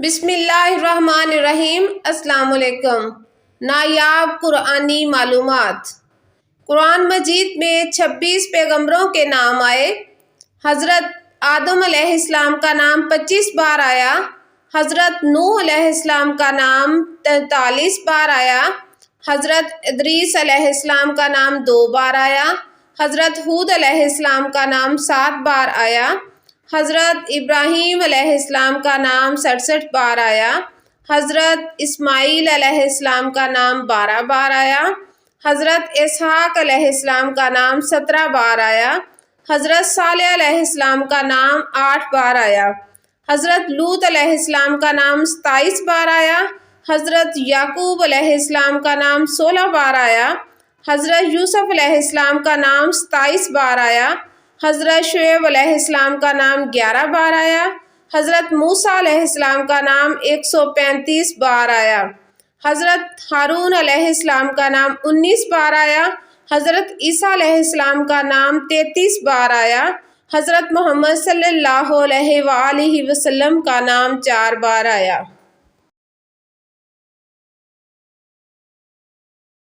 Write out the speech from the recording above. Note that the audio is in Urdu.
بسم اللہ الرحمن الرحیم۔ السلام علیکم۔ نایاب قرآنی معلومات۔ قرآن مجید میں 26 پیغمبروں کے نام آئے۔ حضرت آدم علیہ السلام کا نام 25 بار آیا۔ حضرت نوح علیہ السلام کا نام 43 بار آیا۔ حضرت ادریس علیہ السلام کا نام 2 بار آیا۔ حضرت ہود علیہ السلام کا نام 7 بار آیا۔ حضرت ابراہیم علیہ السلام کا نام 67 بار آیا۔ حضرت اسماعیل علیہ السلام کا نام 12 بار آیا۔ حضرت اسحاق علیہ السلام کا نام 17 بار آیا۔ حضرت صالح علیہ السلام کا نام 8 بار آیا۔ حضرت لوط علیہ السلام کا نام 27 بار آیا۔ حضرت یعقوب علیہ السلام کا نام 16 بار آیا۔ حضرت یوسف علیہ السلام کا نام 27 بار آیا۔ حضرت شعیب علیہ السلام کا نام 11 بار آیا۔ حضرت موسیٰ علیہ السلام کا نام 135 بار آیا۔ حضرت ہارون علیہ السلام کا نام 19 بار آیا۔ حضرت عیسیٰ علیہ السلام کا نام 33 بار آیا۔ حضرت محمد صلی اللہ علیہ وآلہ وسلم کا نام 4 بار آیا۔